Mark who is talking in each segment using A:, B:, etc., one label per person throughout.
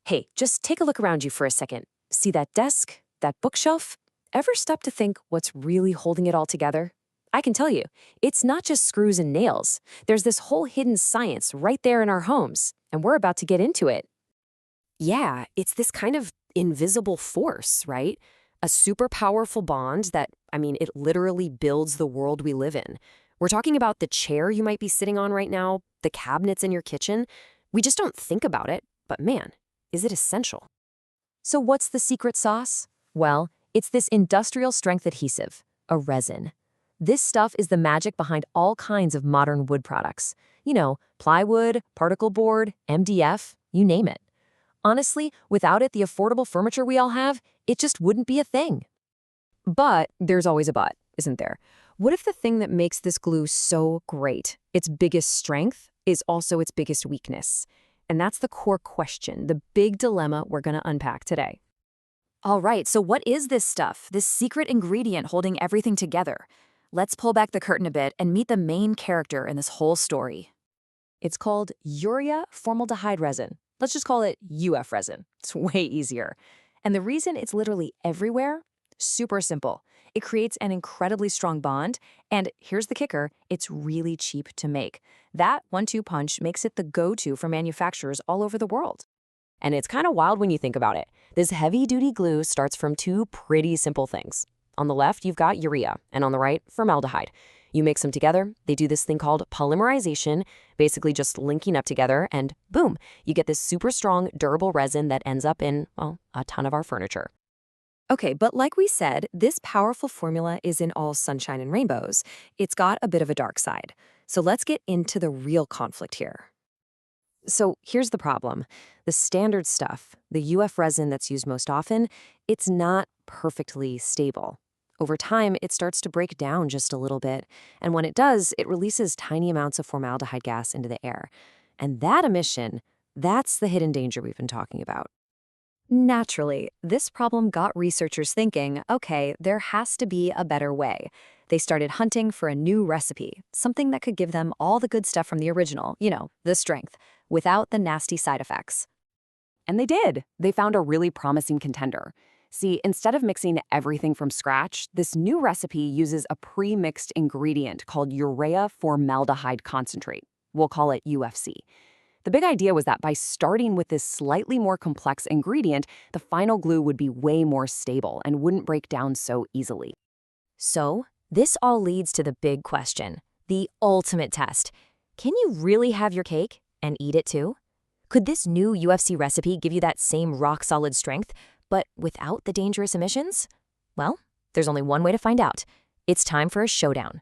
A: Hey, just take a look around you for a second. See that desk? That bookshelf? Ever stop to think what's really holding it all together? I can tell you, it's not just screws and nails. There's this whole hidden science right there in our homes, and we're about to get into it. Yeah, it's this kind of invisible force, right? A super powerful bond that, it literally builds the world we live in. We're talking about the chair you might be sitting on right now, the cabinets in your kitchen. We just don't think about it, but man, is it essential? So what's the secret sauce? Well, it's this industrial strength adhesive, a resin. This stuff is the magic behind all kinds of modern wood products. Plywood, particle board, MDF, you name it. Honestly, without it, the affordable furniture we all have, it just wouldn't be a thing. But there's always a but, isn't there? What if the thing that makes this glue so great, its biggest strength, is also its biggest weakness? And that's the core question, the big dilemma we're going to unpack today.
B: All right, so what is this stuff, this secret ingredient holding everything together? Let's pull back the curtain a bit and meet the main character in this whole story.
A: It's called Urea Formaldehyde resin. Let's just call it UF resin. It's way easier. And the reason it's literally everywhere? Super simple. It creates an incredibly strong bond, and here's the kicker, it's really cheap to make. That 1-2 punch makes it the go-to for manufacturers all over the world. And it's kind of wild when you think about it. This heavy-duty glue starts from two pretty simple things. On the left, you've got urea, and on the right, formaldehyde. You mix them together, they do this thing called polymerization, basically just linking up together, and boom, you get this super strong, durable resin that ends up in, well, a ton of our furniture. Okay, but like we said, this powerful formula isn't all sunshine and rainbows. It's got a bit of a dark side. So let's get into the real conflict here. So here's the problem. The standard stuff, the UF resin that's used most often, it's not perfectly stable. Over time, it starts to break down just a little bit, and when it does, it releases tiny amounts of formaldehyde gas into the air. And that emission, that's the hidden danger we've been talking about. Naturally, this problem got researchers thinking, okay, there has to be a better way. They started hunting for a new recipe, something that could give them all the good stuff from the original, the strength, without the nasty side effects. And they did. They found a really promising contender. See, instead of mixing everything from scratch, this new recipe uses a pre-mixed ingredient called Urea Formaldehyde Concentrate. We'll call it UFC. The big idea was that by starting with this slightly more complex ingredient, the final glue would be way more stable and wouldn't break down so easily. So, this all leads to the big question, the ultimate test. Can you really have your cake and eat it too? Could this new UFC recipe give you that same rock-solid strength, but without the dangerous emissions? Well, there's only one way to find out. It's time for a showdown.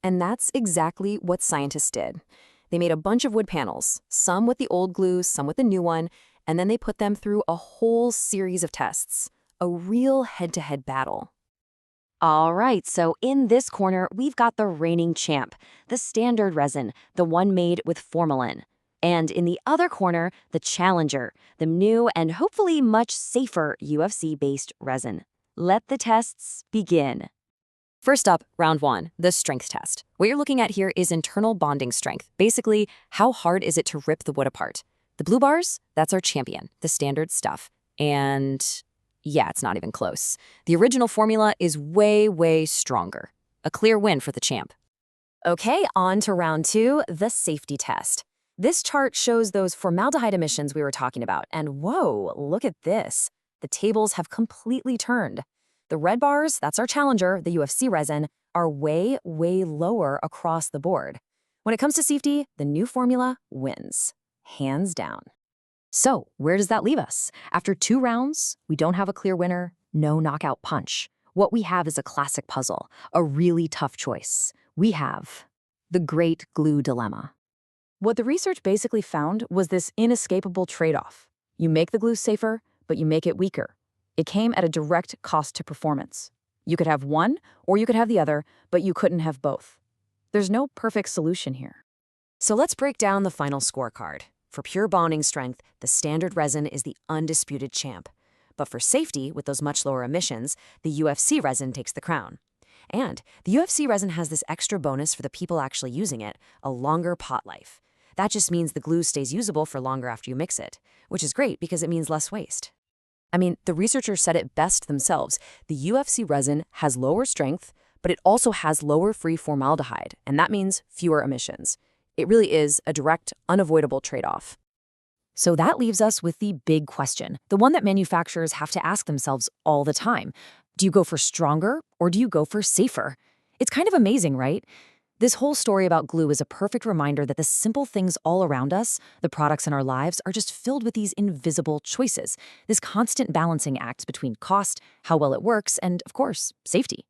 A: And that's exactly what scientists did. They made a bunch of wood panels, some with the old glue, some with the new one, and then they put them through a whole series of tests, a real head-to-head battle. All right, so in this corner, we've got the reigning champ, the standard resin, the one made with formalin. And in the other corner, the challenger, the new and hopefully much safer UFC-based resin. Let the tests begin. First up, round one, the strength test. What you're looking at here is internal bonding strength. Basically, how hard is it to rip the wood apart? The blue bars, that's our champion, the standard stuff. And yeah, it's not even close. The original formula is way, way stronger. A clear win for the champ. Okay, on to round two, the safety test. This chart shows those formaldehyde emissions we were talking about. And whoa, look at this. The tables have completely turned. The red bars, that's our challenger, the UFC resin, are way, way lower across the board. When it comes to safety, the new formula wins, hands down. So where does that leave us? After 2 rounds, we don't have a clear winner, no knockout punch. What we have is a classic puzzle, a really tough choice. We have the great glue dilemma. What the research basically found was this inescapable trade-off. You make the glue safer, but you make it weaker. It came at a direct cost to performance. You could have one, or you could have the other, but you couldn't have both. There's no perfect solution here. So let's break down the final scorecard. For pure bonding strength, the standard resin is the undisputed champ. But for safety, with those much lower emissions, the UFC resin takes the crown. And the UFC resin has this extra bonus for the people actually using it, a longer pot life. That just means the glue stays usable for longer after you mix it, which is great because it means less waste. I mean, the researchers said it best themselves. The UFC resin has lower strength, but it also has lower free formaldehyde, and that means fewer emissions. It really is a direct, unavoidable trade-off.
B: So that leaves us with the big question, the one that manufacturers have to ask themselves all the time. Do you go for stronger or do you go for safer? It's kind of amazing, right? This whole story about glue is a perfect reminder that the simple things all around us, the products in our lives, are just filled with these invisible choices, this constant balancing act between cost, how well it works, and, of course, safety.